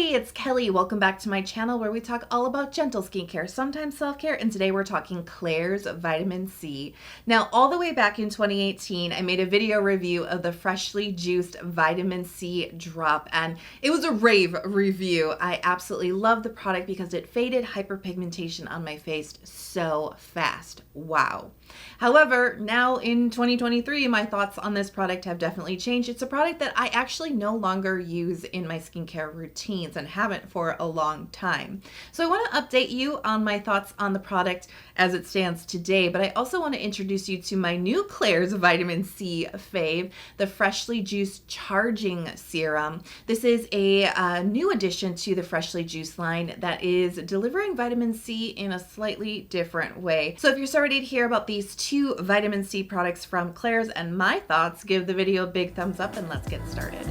Hey, it's Kelly. Welcome back to my channel where we talk all about gentle skincare, sometimes self-care, and today we're talking Klairs Vitamin C. Now, all the way back in 2018, I made a video review of the freshly juiced vitamin C drop, and it was a rave review. I absolutely love the product because it faded hyperpigmentation on my face so fast. Wow. However, now in 2023, my thoughts on this product have definitely changed. It's a product that I actually no longer use in my skincare routines and haven't for a long time. So I want to update you on my thoughts on the product as it stands today, but I also want to introduce you to my new Klairs Vitamin C fave, the freshly juiced charging serum. This is a new addition to the freshly juiced line that is delivering vitamin C in a slightly different way. So if you're so ready to hear about these two vitamin C products from Klairs and my thoughts, give the video a big thumbs up and let's get started.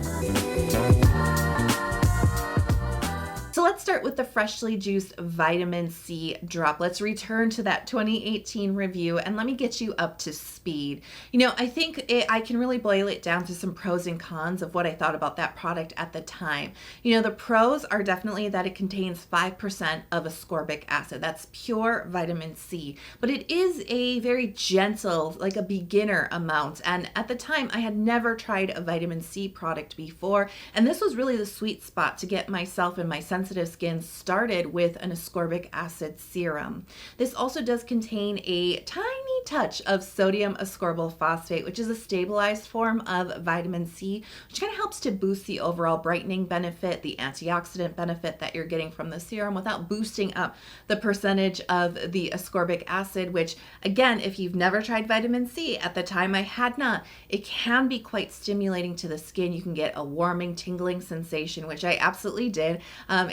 So let's start with the freshly juiced vitamin C drop. Let's return to that 2018 review and let me get you up to speed. You know, I think I can really boil it down to some pros and cons of what I thought about that product at the time. You know, the pros are definitely that it contains 5% of ascorbic acid. That's pure vitamin C, but it is a very gentle, like a beginner amount. And at the time, I had never tried a vitamin C product before, and this was really the sweet spot to get myself and my sensitive skin started with an ascorbic acid serum. This also does contain a tiny touch of sodium ascorbyl phosphate, which is a stabilized form of vitamin C, which kind of helps to boost the overall brightening benefit, the antioxidant benefit that you're getting from the serum without boosting up the percentage of the ascorbic acid, which again, if you've never tried vitamin C, at the time I had not, it can be quite stimulating to the skin. You can get a warming, tingling sensation, which I absolutely did.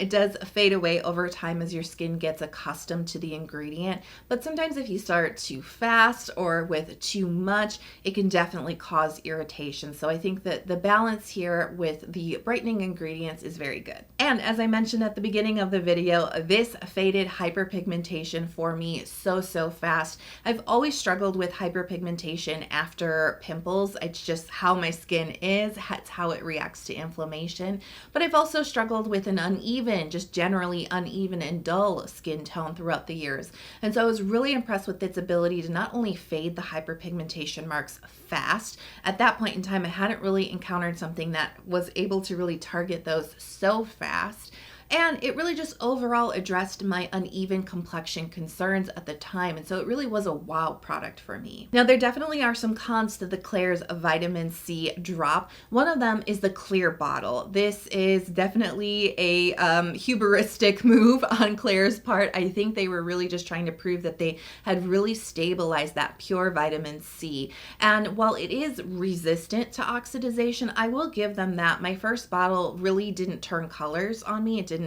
It does fade away over time as your skin gets accustomed to the ingredient, but sometimes if you start too fast or with too much, it can definitely cause irritation. So I think that the balance here with the brightening ingredients is very good. And as I mentioned at the beginning of the video, this faded hyperpigmentation for me so fast. I've always struggled with hyperpigmentation after pimples. It's just how my skin is, it's how it reacts to inflammation. But I've also struggled with an uneven, just generally uneven and dull skin tone throughout the years. And so I was really impressed with its ability to not only fade the hyperpigmentation marks fast. At that point in time, I hadn't really encountered something that was able to really target those so fast. And it really just overall addressed my uneven complexion concerns at the time. And so it really was a wow product for me. Now, there definitely are some cons to the Klairs Vitamin C drop. One of them is the clear bottle. This is definitely a hubristic move on Klairs' part. I think they were really just trying to prove that they had really stabilized that pure vitamin C. And while it is resistant to oxidization, I will give them that. My first bottle really didn't turn colors on me. It didn't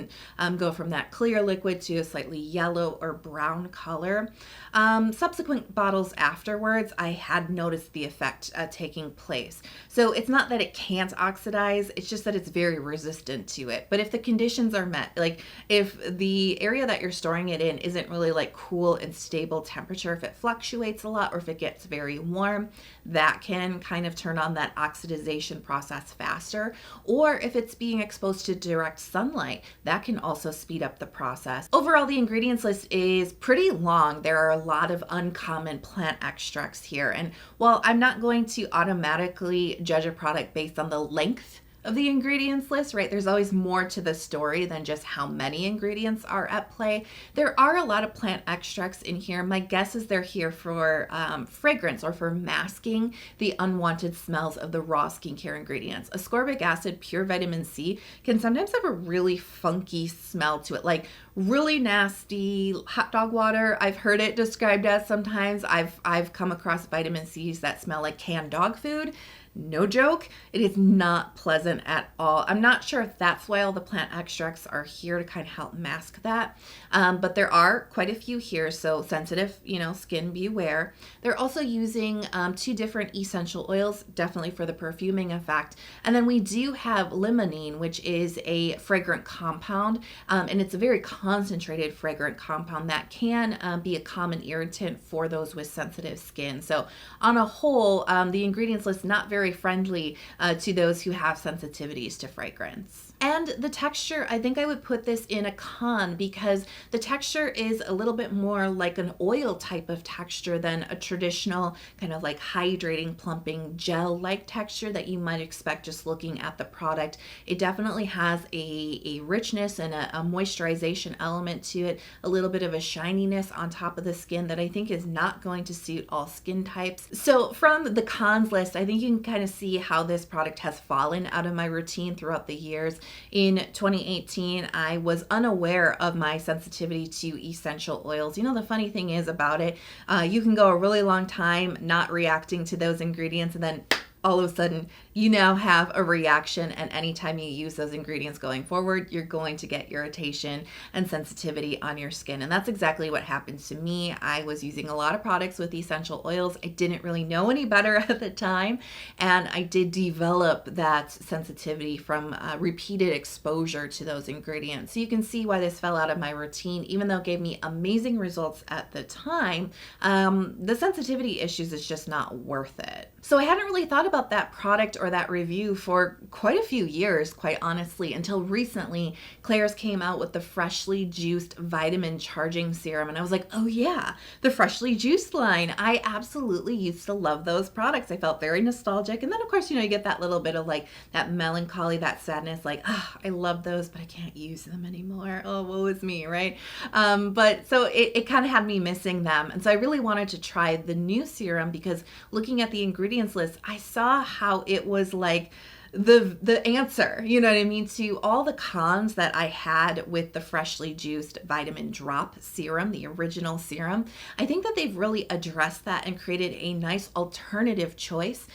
go from that clear liquid to a slightly yellow or brown color. Subsequent bottles afterwards, I had noticed the effect taking place. So it's not that it can't oxidize, it's just that it's very resistant to it. But if the conditions are met, like if the area that you're storing it in isn't really like cool and stable temperature, if it fluctuates a lot or if it gets very warm, that can kind of turn on that oxidization process faster. Or if it's being exposed to direct sunlight, that can also speed up the process. Overall, the ingredients list is pretty long. There are a lot of uncommon plant extracts here. And while I'm not going to automatically judge a product based on the length of the ingredients list, right? There's always more to the story than just how many ingredients are at play. There are a lot of plant extracts in here. My guess is they're here for fragrance or for masking the unwanted smells of the raw skincare ingredients. Ascorbic acid, pure vitamin C, can sometimes have a really funky smell to it, like really nasty hot dog water. I've heard it described as sometimes. I've come across vitamin C's that smell like canned dog food. No joke, it is not pleasant at all. I'm not sure if that's why all the plant extracts are here to kind of help mask that, but there are quite a few here, so sensitive, skin beware. They're also using 2 different essential oils, definitely for the perfuming effect. And then we do have limonene, which is a fragrant compound, and it's a very concentrated fragrant compound that can be a common irritant for those with sensitive skin. So on a whole, the ingredients list not very friendly to those who have sensitivities to fragrance. And the texture, I think I would put this in a con because the texture is a little bit more like an oil type of texture than a traditional kind of like hydrating, plumping, gel-like texture that you might expect just looking at the product. It definitely has a richness and a moisturization element to it, a little bit of a shininess on top of the skin that I think is not going to suit all skin types. So from the cons list, I think you can kind of see how this product has fallen out of my routine throughout the years. In 2018, I was unaware of my sensitivity to essential oils. You know, the funny thing is about it, you can go a really long time not reacting to those ingredients, and then all of a sudden you now have a reaction, and anytime you use those ingredients going forward, you're going to get irritation and sensitivity on your skin. And that's exactly what happened to me. I was using a lot of products with essential oils. I didn't really know any better at the time, and I did develop that sensitivity from repeated exposure to those ingredients. So you can see why this fell out of my routine. Even though it gave me amazing results at the time, the sensitivity issues is just not worth it. So I hadn't really thought about that product or that review for quite a few years, quite honestly, until recently. Klairs came out with the freshly juiced vitamin charging serum, and I was like, oh yeah, the freshly juiced line. I absolutely used to love those products. I felt very nostalgic. And then of course, you know, you get that little bit of like that melancholy, that sadness, like, I love those, but I can't use them anymore. Oh, woe is me, right? But so it kind of had me missing them. And so I really wanted to try the new serum because looking at the ingredients list, I saw how it was like the answer, you know what I mean, to all the cons that I had with the freshly juiced vitamin drop serum, the original serum. I think that they've really addressed that and created a nice alternative choice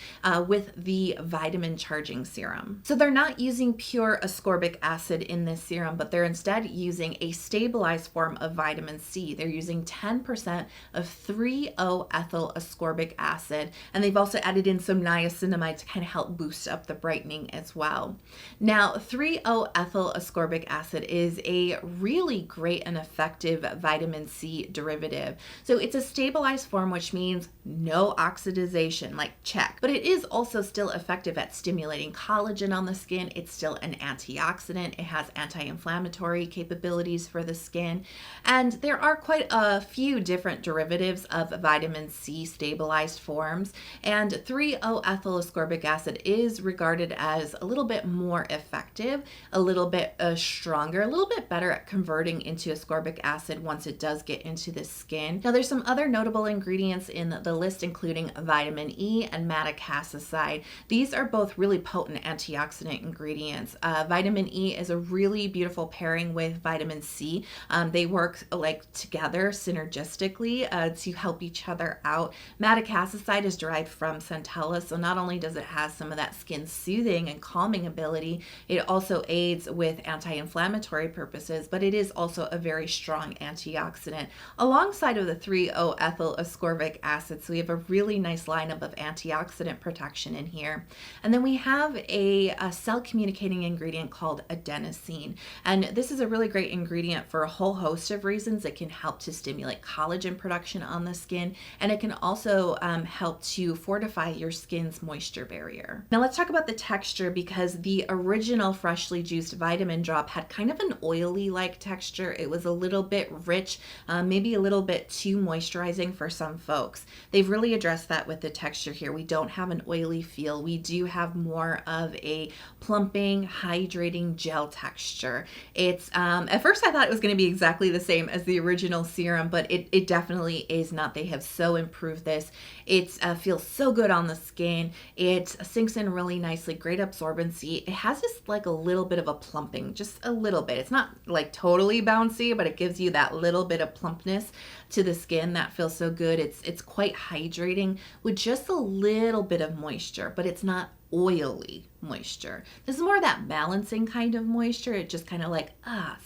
with the vitamin charging serum. So they're not using pure ascorbic acid in this serum, but they're instead using a stabilized form of vitamin C. They're using 10% of 3-O-ethyl ascorbic acid, and they've also added in some niacinamide to kind of help boost up the brightening as well. Now, 3-O-ethyl ascorbic acid is a really great and effective vitamin C derivative. So it's a stabilized form, which means no oxidization, like check. But it is also still effective at stimulating collagen on the skin. It's still an antioxidant. It has anti-inflammatory capabilities for the skin. And there are quite a few different derivatives of vitamin C stabilized forms. And 3-O-ethyl ascorbic acid is regarded as a little bit more effective, a little bit stronger, a little bit better at converting into ascorbic acid once it does get into the skin. Now, there's some other notable ingredients in the list, including vitamin E and madecassoside. These are both really potent antioxidant ingredients. Vitamin E is a really beautiful pairing with vitamin C. They work like together synergistically to help each other out. Madecassoside is derived from centella, so not only does it have some of that skin soothing and calming ability, it also aids with anti-inflammatory purposes, but it is also a very strong antioxidant alongside of the 3-O-ethyl ascorbic acid. So we have a really nice lineup of antioxidant protection in here. And then we have a cell communicating ingredient called adenosine. And this is a really great ingredient for a whole host of reasons. It can help to stimulate collagen production on the skin, and it can also help to fortify your skin's moisture barrier. Now let's talk about the texture, because the original freshly juiced vitamin drop had kind of an oily like texture. It was a little bit rich, maybe a little bit too moisturizing for some folks. They've really addressed that with the texture here. We don't have an oily feel. We do have more of a plumping, hydrating gel texture. It's at first I thought it was going to be exactly the same as the original serum, but it definitely is not. They have so improved this. It feels so good on the skin. It sinks in really nicely, great absorbency. It has just like a little bit of a plumping, just a little bit. It's not like totally bouncy, but it gives you that little bit of plumpness to the skin that feels so good. It's quite hydrating with just a little bit of moisture, but it's not oily moisture. This is more that balancing kind of moisture. It just kind of like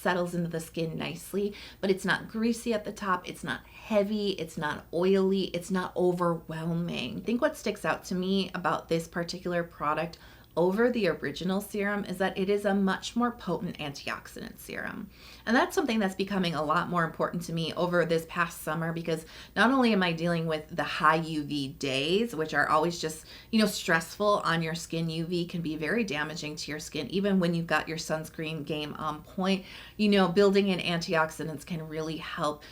settles into the skin nicely, but it's not greasy at the top. It's not heavy. It's not oily. It's not overwhelming. I think what sticks out to me about this particular product over the original serum is that it is a much more potent antioxidant serum. And that's something that's becoming a lot more important to me over this past summer, because not only am I dealing with the high UV days, which are always just, stressful on your skin. UV can be very damaging to your skin, even when you've got your sunscreen game on point. Building in antioxidants can really help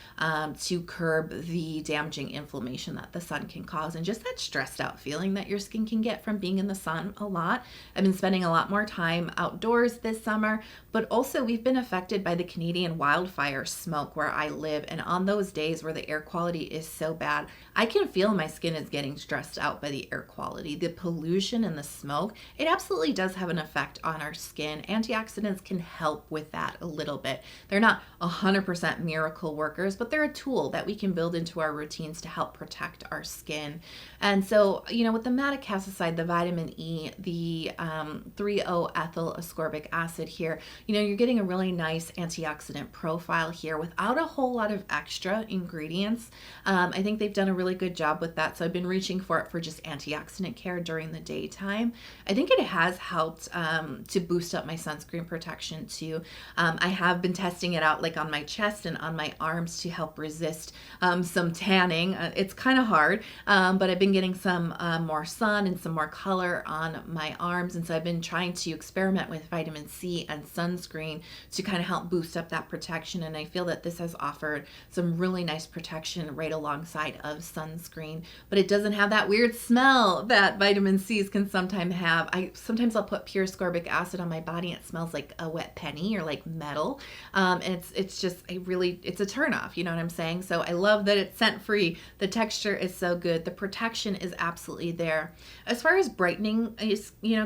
to curb the damaging inflammation that the sun can cause, and just that stressed out feeling that your skin can get from being in the sun a lot. I've been spending a lot more time outdoors this summer, but also we've been affected by the Canadian wildfire smoke where I live. And on those days where the air quality is so bad, I can feel my skin is getting stressed out by the air quality. The pollution and the smoke, it absolutely does have an effect on our skin. Antioxidants can help with that a little bit. They're not 100% miracle workers, but they're a tool that we can build into our routines to help protect our skin. And so, with the madecassoside, the vitamin E, the 3-O-ethyl ascorbic acid here, you're getting a really nice antioxidant profile here without a whole lot of extra ingredients. I think they've done a really good job with that. So I've been reaching for it for just antioxidant care during the daytime. I think it has helped to boost up my sunscreen protection too. I have been testing it out like on my chest and on my arms to help resist some tanning. It's kind of hard, but I've been getting some more sun and some more color on my arms. And so I've been trying to experiment with vitamin C and sunscreen to kind of help boost up that protection. And I feel that this has offered some really nice protection right alongside of sunscreen, but it doesn't have that weird smell that vitamin C's can sometimes have. Sometimes I'll put pure ascorbic acid on my body and it smells like a wet penny or like metal. And it's just it's a turnoff, you know what I'm saying? So I love that it's scent free. The texture is so good. The protection is absolutely there. As far as brightening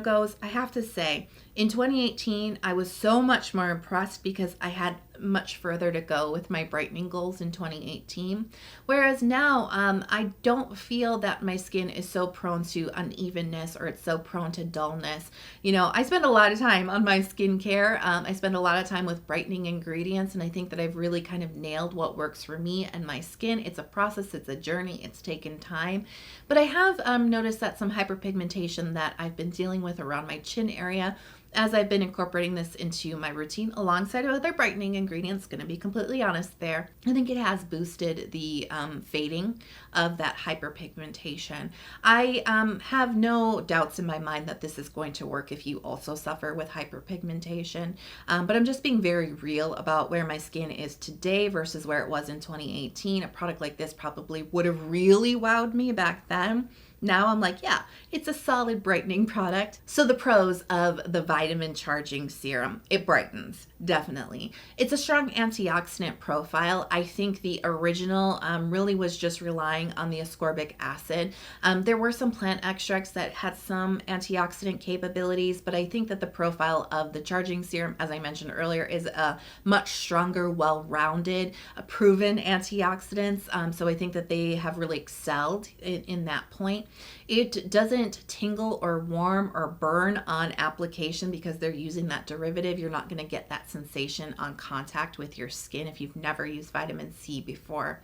goes, I have to say, in 2018, I was so much more impressed because I had much further to go with my brightening goals in 2018. Whereas now, I don't feel that my skin is so prone to unevenness or it's so prone to dullness. I spend a lot of time on my skincare. I spend a lot of time with brightening ingredients, and I think that I've really kind of nailed what works for me and my skin. It's a process, it's a journey, it's taken time. But I have noticed that some hyperpigmentation that I've been dealing with around my chin area, as I've been incorporating this into my routine alongside of other brightening ingredients, going to be completely honest there, I think it has boosted the fading of that hyperpigmentation. I have no doubts in my mind that this is going to work if you also suffer with hyperpigmentation, but I'm just being very real about where my skin is today versus where it was in 2018. A product like this probably would have really wowed me back then. Now I'm like, yeah, it's a solid brightening product. So the pros of the vitamin charging serum: it brightens, definitely. It's a strong antioxidant profile. I think the original really was just relying on the ascorbic acid. There were some plant extracts that had some antioxidant capabilities, but I think that the profile of the charging serum, as I mentioned earlier, is a much stronger, well-rounded, proven antioxidants. So I think that they have really excelled in that point. It doesn't tingle or warm or burn on application because they're using that derivative. You're not going to get that sensation on contact with your skin if you've never used vitamin C before.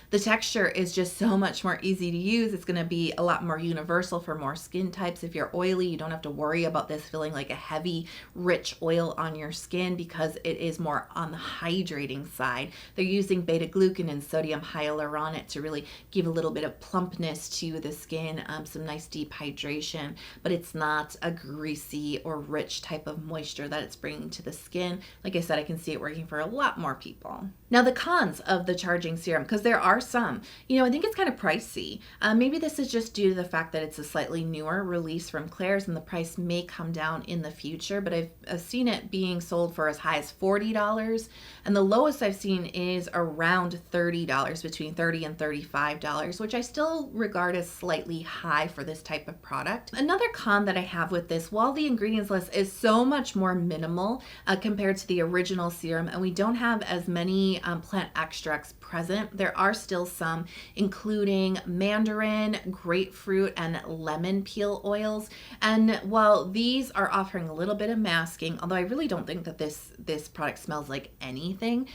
The texture is just so much more easy to use. It's going to be a lot more universal for more skin types. If you're oily, you don't have to worry about this feeling like a heavy, rich oil on your skin because it is more on the hydrating side. They're using beta-glucan and sodium hyaluronate to really give a little bit of plumpness to the skin, some nice deep hydration, but it's not a greasy or rich type of moisture that it's bringing to the skin. Like I said, I can see it working for a lot more people. Now the cons of the charging serum, because there are some, I think it's kind of pricey. Maybe this is just due to the fact that it's a slightly newer release from Klairs and the price may come down in the future, but I've seen it being sold for as high as $40, and the lowest I've seen is around $30, between $30 and $35, which I still regard as slightly high for this type of product. Another con that I have with this, while the ingredients list is so much more minimal compared to the original serum, and we don't have as many plant extracts present, there are still some, including mandarin, grapefruit, and lemon peel oils. And while these are offering a little bit of masking, although I really don't think that this product smells like anything,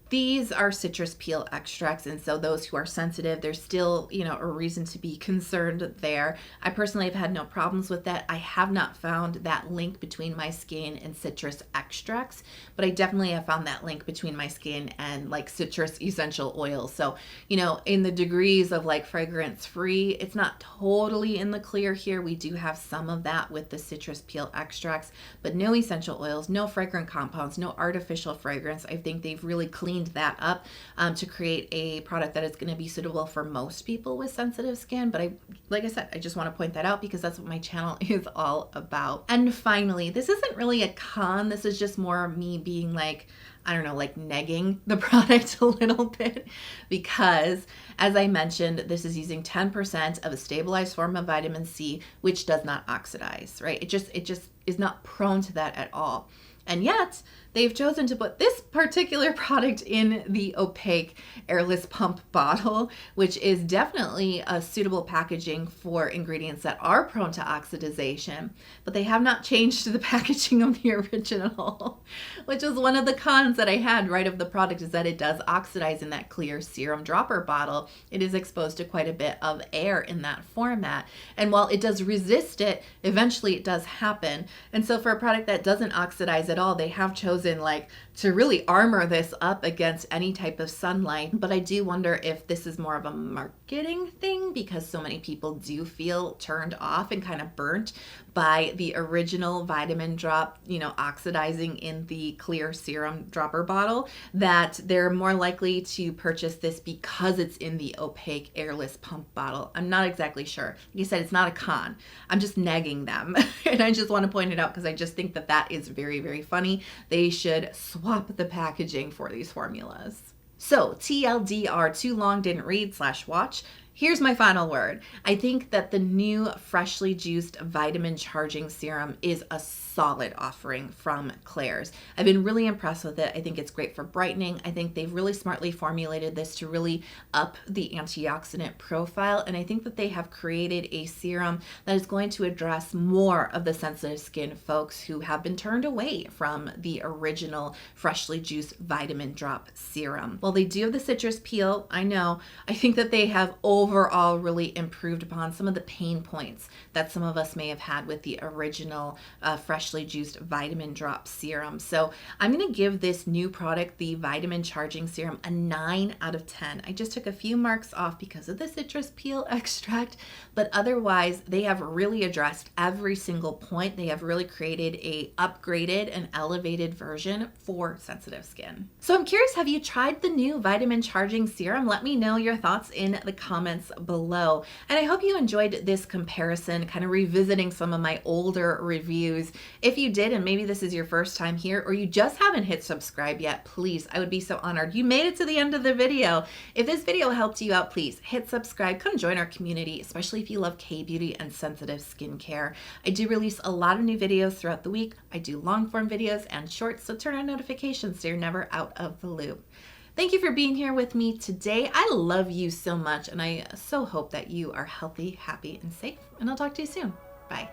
These are citrus peel extracts, and so those who are sensitive, there's still, a reason to be concerned there. I personally have had no problems with that. I have not found that link between my skin and citrus extracts, but I definitely have found that link between my skin and like citrus essential oils. So, in the degrees of like fragrance free, it's not totally in the clear here. We do have some of that with the citrus peel extracts, but no essential oils, no fragrant compounds, no artificial fragrance. I think they've really cleaned that up to create a product that is going to be suitable for most people with sensitive skin. But like I said, I just want to point that out because that's what my channel is all about. And finally, this isn't really a con. This is just more me being like, I don't know, like negging the product a little bit, because as I mentioned, this is using 10% of a stabilized form of vitamin C, which does not oxidize, right? It just is not prone to that at all. And yet they've chosen to put this particular product in the opaque airless pump bottle, which is definitely a suitable packaging for ingredients that are prone to oxidization, but they have not changed the packaging of the original, which was one of the cons that I had right of the product, is that it does oxidize in that clear serum dropper bottle. It is exposed to quite a bit of air in that format. And while it does resist it, eventually it does happen. And so for a product that doesn't oxidize at all, they have chosen to really armor this up against any type of sunlight. But I do wonder if this is more of a marketing thing, because so many people do feel turned off and kind of burnt by the original vitamin drop, oxidizing in the clear serum dropper bottle, that they're more likely to purchase this because it's in the opaque airless pump bottle. I'm not exactly sure. Like I said, it's not a con. I'm just nagging them. And I just want to point it out because I just think that is very, very funny. They should swap the packaging for these formulas. So TLDR, too long didn't read / watch. Here's my final word. I think that the new freshly juiced vitamin charging serum is a solid offering from Klairs. I've been really impressed with it. I think it's great for brightening. I think they've really smartly formulated this to really up the antioxidant profile. And I think that they have created a serum that is going to address more of the sensitive skin folks who have been turned away from the original freshly juiced vitamin drop serum. While they do have the citrus peel, I think that they have overall really improved upon some of the pain points that some of us may have had with the original freshly juiced vitamin drop serum. So I'm going to give this new product, the vitamin charging serum, a 9 out of 10. I just took a few marks off because of the citrus peel extract, but otherwise they have really addressed every single point. They have really created a upgraded and elevated version for sensitive skin. So I'm curious, have you tried the new vitamin charging serum? Let me know your thoughts in the comments below. And I hope you enjoyed this comparison, kind of revisiting some of my older reviews. If you did, and maybe this is your first time here, or you just haven't hit subscribe yet, please, I would be so honored. You made it to the end of the video. If this video helped you out, please hit subscribe. Come join our community, especially if you love K-beauty and sensitive skincare. I do release a lot of new videos throughout the week. I do long form videos and shorts, so turn on notifications so you're never out of the loop. Thank you for being here with me today. I love you so much, and I so hope that you are healthy, happy, and safe, and I'll talk to you soon. Bye.